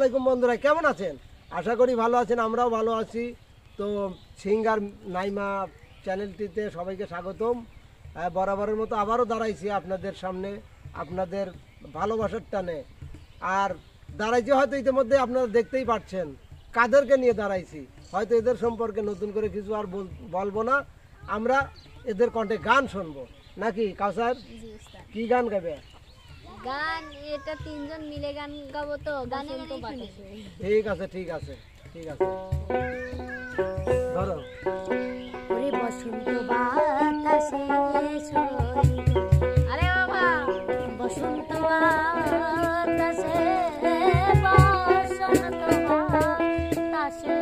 আলাইকুম বন্ধুরা, কেমন আছেন? আশা করি ভালো আছেন, আমরাও ভালো আছি। তো সিঙ্গার নাইমা চ্যানেলটিতে সবাইকে স্বাগতম। বরাবরের মতো আবারও দাঁড়াইছি আপনাদের সামনে, আপনাদের ভালোবাসার টানে। আর দাঁড়াইছি হয়তো ইতিমধ্যে আপনারা দেখতেই পাচ্ছেন কাদেরকে নিয়ে দাঁড়াইছি। হয়তো এদের সম্পর্কে নতুন করে কিছু আর বলবো না, আমরা এদের কণ্ঠে গান শুনবো নাকি কাউসার? কি গান গাবে? গান এটা তিনজন মিলে গান গাবো, তো গানে গানে শুনি। ঠিক আছে ঠিক আছে ঠিক আছে, ধরো। ওরে বসন্ত বাতাসে আরে বাবা, বসন্ত বাতাসে বসন্ত বাতাসে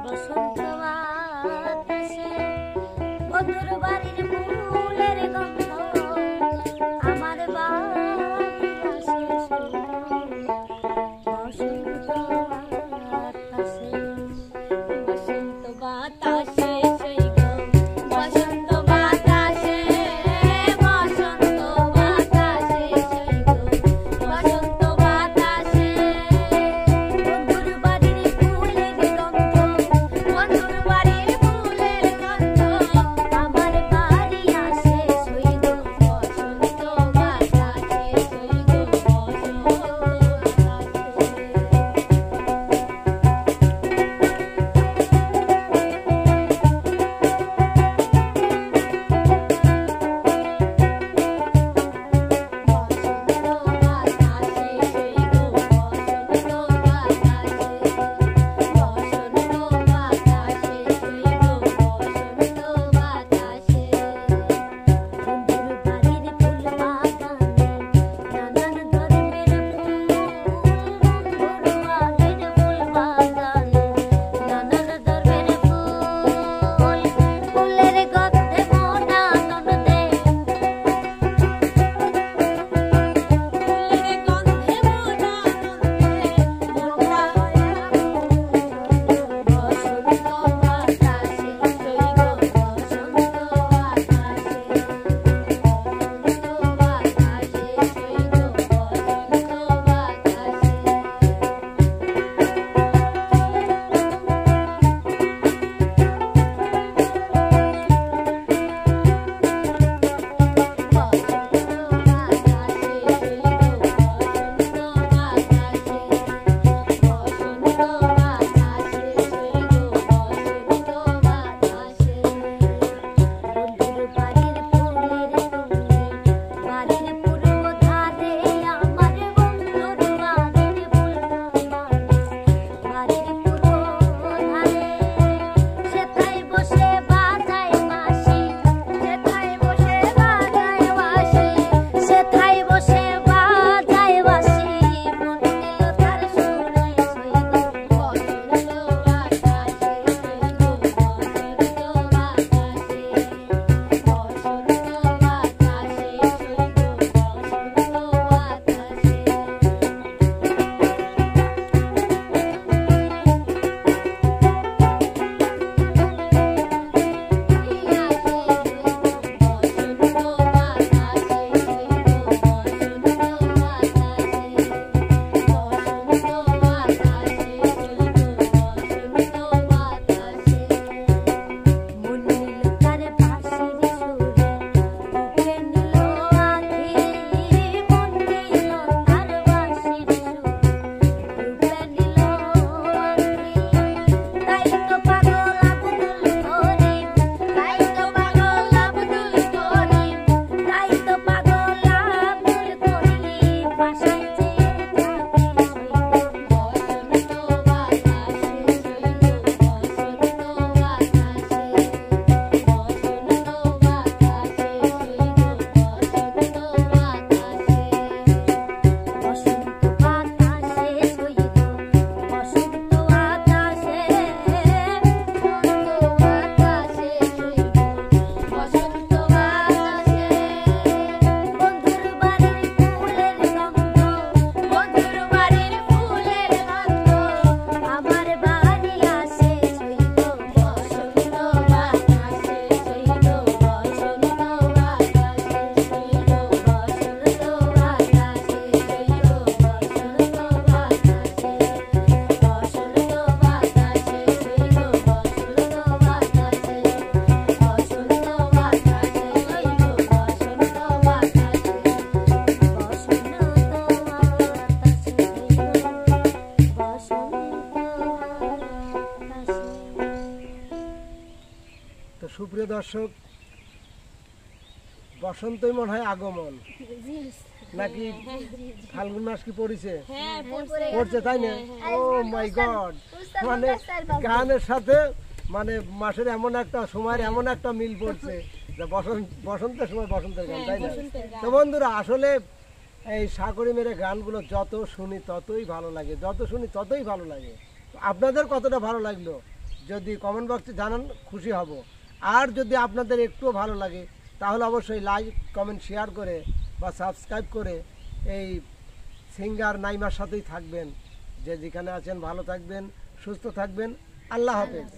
বসন্ত বাতাসে বন্ধুর বাড়ির ফুলের গন্ধ আমার বাতাসে বসন্ত বাতাসে বসন্ত বাতাসে বসন্ত বাতাসে দর্শক, বসন্তই মনে হয় আগমন, নাকি ফাল্গুন মাস কি পড়েছে? পড়ছে, তাই না? ও মাই গড, মানে গানের সাথে মানে মাসের এমন একটা সময়ের এমন একটা মিল পড়ছে যে বসন্তের সময় বসন্তের গান, তাই না? তো বন্ধুরা, আসলে এই সাকরি মেরে গানগুলো যত শুনি ততই ভালো লাগে, যত শুনি ততই ভালো লাগে। আপনাদের কতটা ভালো লাগলো যদি কমেন্ট বক্সে জানান, খুশি হব। আর যদি আপনাদের একটুও ভালো লাগে তাহলে অবশ্যই লাইক, কমেন্ট, শেয়ার করে বা সাবস্ক্রাইব করে এই সিঙ্গার নাইমার সাথেই থাকবেন। যে যেখানে আছেন ভালো থাকবেন, সুস্থ থাকবেন। আল্লাহ হাফেজ।